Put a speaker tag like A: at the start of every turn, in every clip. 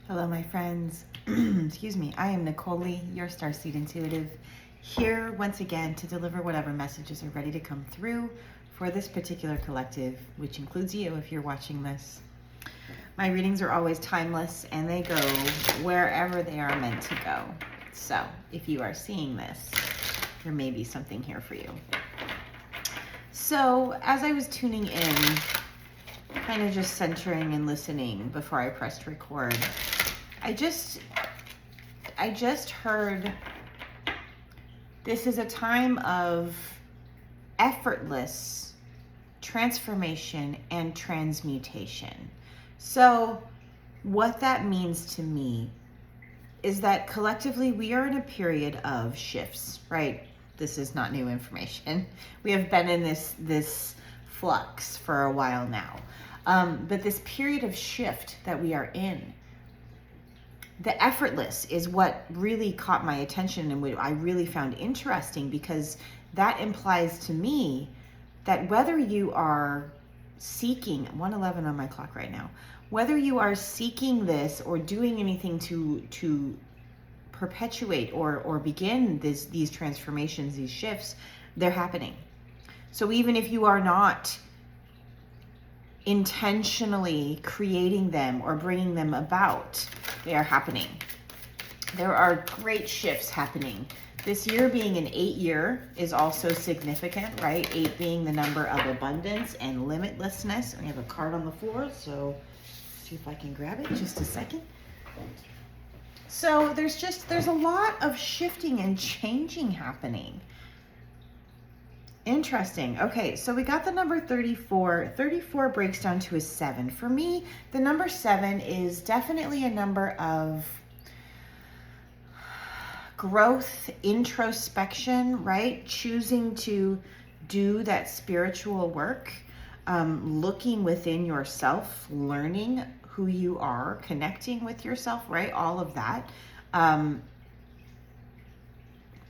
A: Hello, my friends. Excuse me. I am Nichole Lee, your Starseed intuitive, here once again to deliver whatever messages are ready to come through for this particular collective, which includes you if you're watching this. My readings are always timeless and they go wherever they are meant to go. So if you are seeing this, there may be something here for you. So as I was tuning in, kind of just centering and listening before I pressed record, I just heard this is a time of effortless transformation and transmutation. So what that means to me is that collectively we are in a period of shifts, right? This is not new information. We have been in this flux for a while now. But this period of shift that we are in, the effortless is what really caught my attention and what I really found interesting, because that implies to me that whether you are seeking, 1:11 on my clock right now, whether you are seeking this or doing anything to perpetuate or begin these transformations, these shifts, they're happening. So even if you are not intentionally creating them or bringing them about, they are happening. There are great shifts happening. This year being an 8 year is also significant, right? 8 being the number of abundance and limitlessness. We have a card on the floor, so see if I can grab it just a second. So there's a lot of shifting and changing happening. Interesting. Okay, so we got the number 34. 34 breaks down to a 7. For me, the number 7 is definitely a number of growth, introspection, right? Choosing to do that spiritual work, looking within yourself, learning who you are, connecting with yourself, right? All of that. But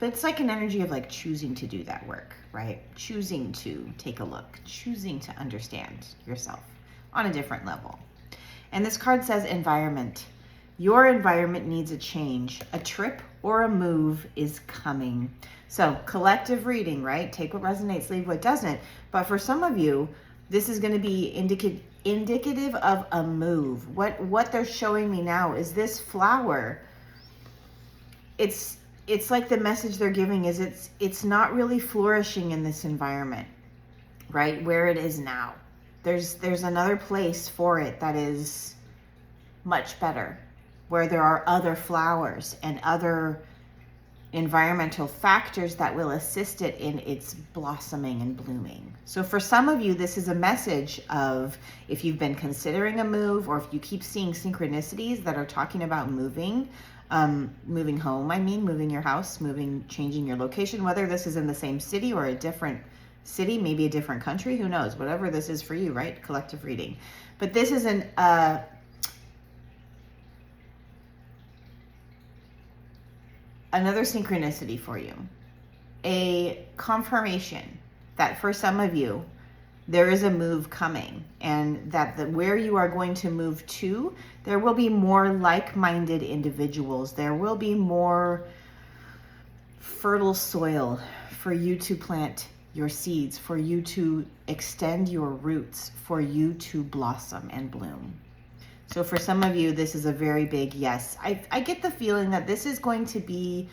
A: it's like an energy of like choosing to do that work, right? Choosing to take a look, choosing to understand yourself on a different level. And this card says environment. Your environment needs a change. A trip or a move is coming. So collective reading, right? Take what resonates, leave what doesn't. But for some of you, this is going to be indicative of a move. What they're showing me now is this flower. It's like the message they're giving is it's not really flourishing in this environment, right? Where it is now. There's another place for it that is much better, where there are other flowers and other environmental factors that will assist it in its blossoming and blooming. So for some of you, this is a message of, if you've been considering a move, or if you keep seeing synchronicities that are talking about moving home, moving your house, changing your location, whether this is in the same city or a different city, maybe a different country, who knows, whatever this is for you, right? Collective reading. But this is another synchronicity for you, a confirmation that for some of you, there is a move coming, and that where you are going to move to, there will be more like-minded individuals. There will be more fertile soil for you to plant your seeds, for you to extend your roots, for you to blossom and bloom. So for some of you, this is a very big yes. I get the feeling that this is going to be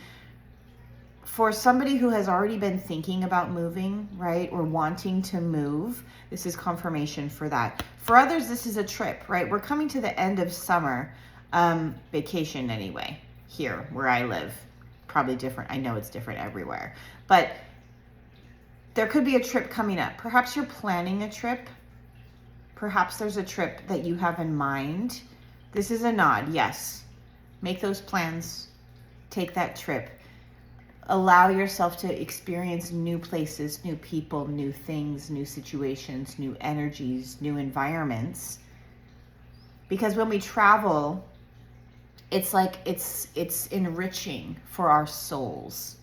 A: for somebody who has already been thinking about moving, right? Or wanting to move. This is confirmation for that. For others, this is a trip, right? We're coming to the end of summer, vacation anyway, here where I live. Probably different. I know it's different everywhere, but there could be a trip coming up. Perhaps you're planning a trip. Perhaps there's a trip that you have in mind. This is a nod. Yes. Make those plans. Take that trip. Allow yourself to experience new places, new people, new things, new situations, new energies, new environments. Because when we travel, it's like it's enriching for our souls.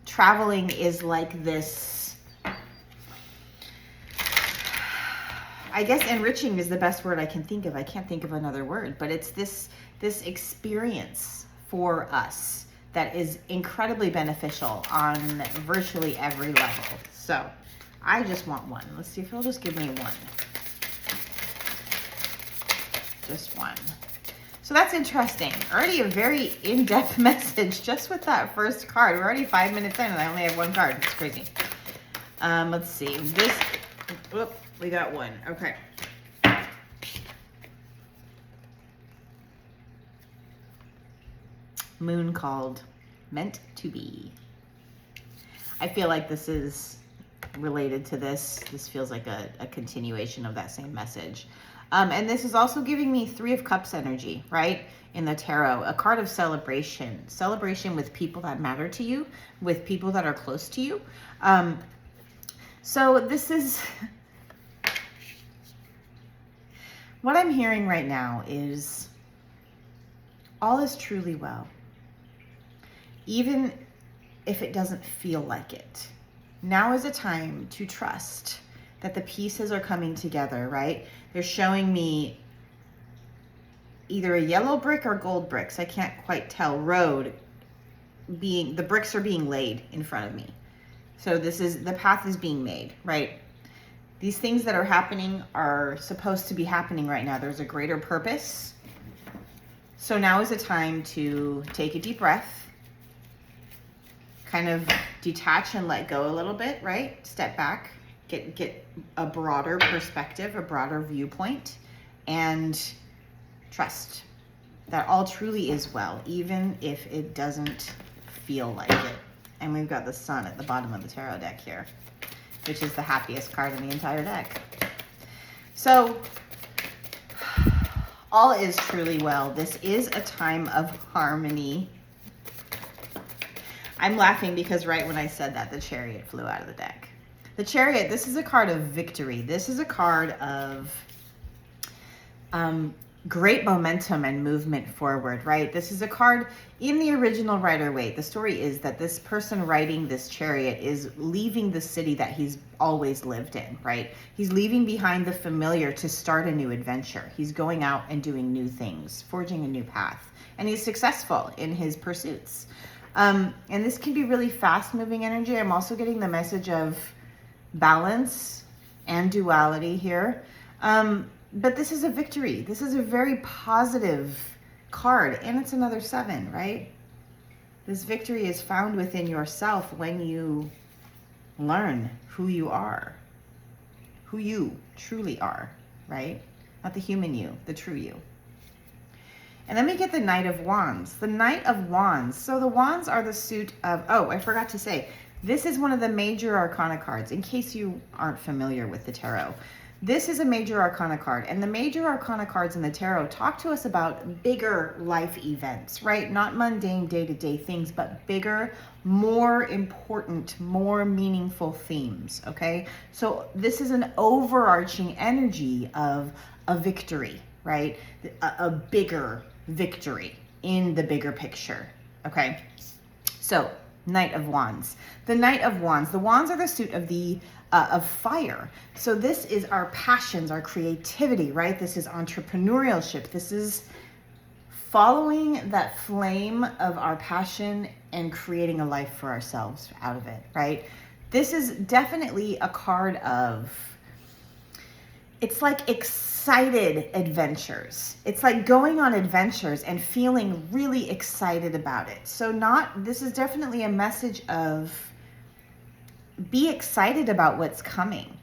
A: Traveling is like this I guess enriching is the best word I can think of. I can't think of another word, but it's this experience for us that is incredibly beneficial on virtually every level. So I just want one. Let's see if he'll just give me one. Just one. So that's interesting. Already a very in-depth message just with that first card. We're already 5 minutes in and I only have one card. It's crazy. Let's see. This, whoop, we got one. Okay. Moon called, meant to be. I feel like this is related to this. This feels like a continuation of that same message. And this is also giving me 3 of Cups energy, right? In the tarot, a card of celebration. Celebration with people that matter to you, with people that are close to you. So this is, what I'm hearing right now is all is truly well. Even if it doesn't feel like it. Now is a time to trust that the pieces are coming together, right? They're showing me either a yellow brick or gold bricks. I can't quite tell. Road being, the bricks are being laid in front of me. So this is, the path is being made, right? These things that are happening are supposed to be happening right now. There's a greater purpose. So now is a time to take a deep breath, kind of detach and let go a little bit, right? Step back, get a broader perspective, a broader viewpoint, and trust that all truly is well, even if it doesn't feel like it. And we've got the Sun at the bottom of the tarot deck here, which is the happiest card in the entire deck. So all is truly well. This is a time of harmony. I'm laughing because right when I said that, the Chariot flew out of the deck. The Chariot, this is a card of victory. This is a card of great momentum and movement forward, right? This is a card in the original Rider-Waite. The story is that this person riding this chariot is leaving the city that he's always lived in, right? He's leaving behind the familiar to start a new adventure. He's going out and doing new things, forging a new path, and he's successful in his pursuits. And this can be really fast-moving energy. I'm also getting the message of balance and duality here. But this is a victory. This is a very positive card, and it's another 7, right? This victory is found within yourself when you learn who you are, who you truly are, right? Not the human you, the true you. And then we get the Knight of Wands. The Knight of Wands. So the Wands are the suit of, oh, I forgot to say, this is one of the major arcana cards, in case you aren't familiar with the tarot. This is a major arcana card, and the major arcana cards in the tarot talk to us about bigger life events, right? Not mundane day-to-day things, but bigger, more important, more meaningful themes, okay? So this is an overarching energy of a victory, right? A bigger victory in the bigger picture, okay? So, Knight of Wands. The Knight of Wands. The Wands are the suit of the of fire. So this is our passions, our creativity, right? This is entrepreneurship. This is following that flame of our passion and creating a life for ourselves out of it, right? This is definitely a card of, it's like excited adventures. It's like going on adventures and feeling really excited about it. So this is definitely a message of be excited about what's coming.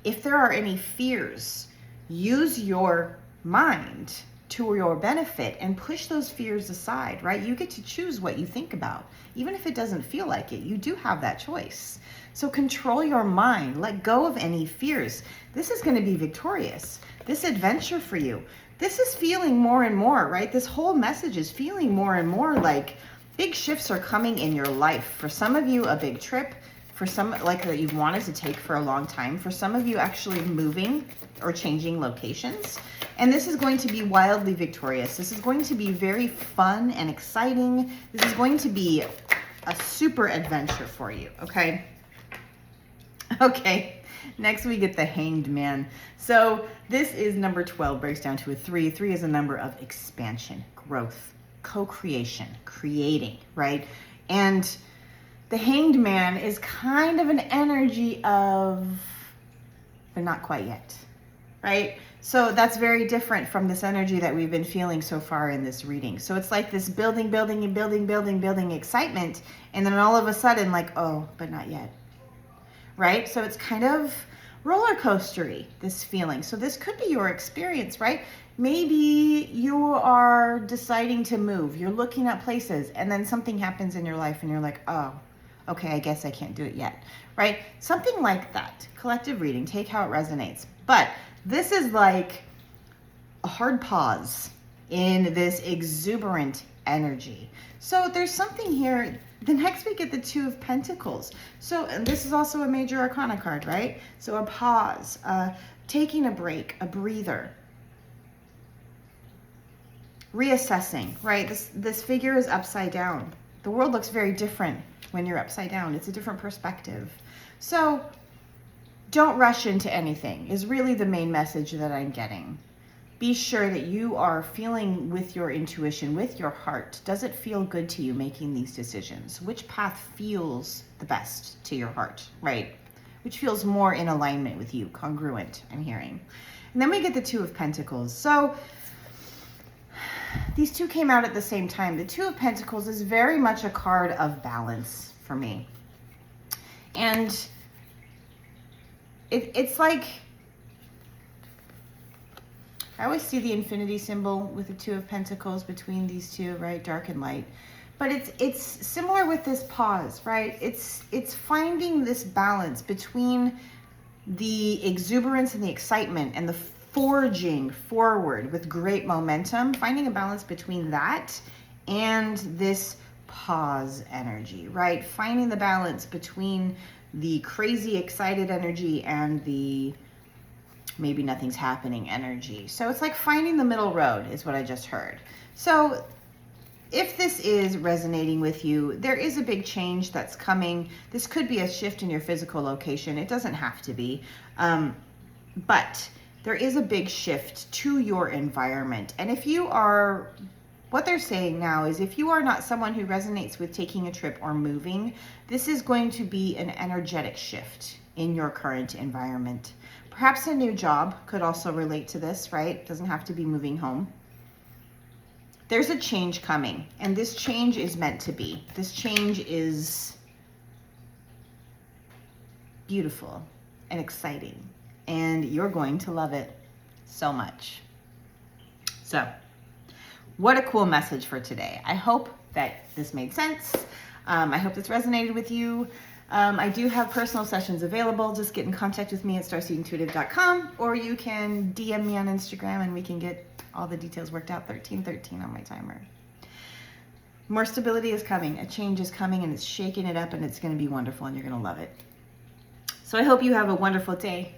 A: If there are any fears, use your mind to your benefit and push those fears aside, right? You get to choose what you think about. Even if it doesn't feel like it, you do have that choice. So control your mind, let go of any fears. This is going to be victorious. This adventure for you, this is feeling more and more, right? This whole message is feeling more and more like big shifts are coming in your life. For some of you, a big trip. For some, like that you've wanted to take for a long time. For some of you, actually moving or changing locations. And this is going to be wildly victorious. This is going to be very fun and exciting. This is going to be a super adventure for you, okay? Okay, Next, we get the Hanged Man. So this is number 12, breaks down to a 3. 3 is a number of expansion, growth, co-creation, creating, right? And the Hanged Man is kind of an energy of, but not quite yet, right? So that's very different from this energy that we've been feeling so far in this reading. So it's like this building excitement, and then all of a sudden, like, oh, but not yet, right? So it's kind of roller coastery, this feeling. So this could be your experience, right? Maybe you are deciding to move, you're looking at places, and then something happens in your life and you're like, oh, okay, I guess I can't do it yet, right? Something like that. Collective reading, take how it resonates. But this is like a hard pause in this exuberant energy. So there's something here. The next we get the 2 of Pentacles. So, and this is also a major arcana card, right? So a pause, taking a break, a breather, reassessing, right? This figure is upside down. The world looks very different when you're upside down. It's a different perspective. So don't rush into anything is really the main message that I'm getting. Be sure that you are feeling with your intuition, with your heart. Does it feel good to you making these decisions? Which path feels the best to your heart, right? Which feels more in alignment with you, congruent, I'm hearing. And then we get the 2 of Pentacles. So these 2 came out at the same time. The 2 of Pentacles is very much a card of balance for me. And it's like, I always see the infinity symbol with the 2 of Pentacles between these 2, right? Dark and light. But it's similar with this pause, right? It's finding this balance between the exuberance and the excitement and the forging forward with great momentum, finding a balance between that and this pause energy, right? Finding the balance between the crazy excited energy and the maybe nothing's happening energy. So it's like finding the middle road is what I just heard. So if this is resonating with you, there is a big change that's coming. This could be a shift in your physical location. It doesn't have to be, but there is a big shift to your environment. And if you are, what they're saying now is if you are not someone who resonates with taking a trip or moving, this is going to be an energetic shift in your current environment. Perhaps a new job could also relate to this, right? It doesn't have to be moving home. There's a change coming, and this change is meant to be. This change is beautiful and exciting, and you're going to love it so much. So, what a cool message for today. I hope that this made sense. I hope this resonated with you. I do have personal sessions available. Just get in contact with me at starseedintuitive.com, or you can DM me on Instagram and we can get all the details worked out. 1313 on my timer. More stability is coming. A change is coming, and it's shaking it up, and it's going to be wonderful, and you're going to love it. So I hope you have a wonderful day.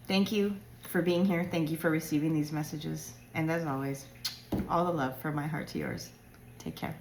A: Thank you for being here. Thank you for receiving these messages. And as always, all the love from my heart to yours. Take care.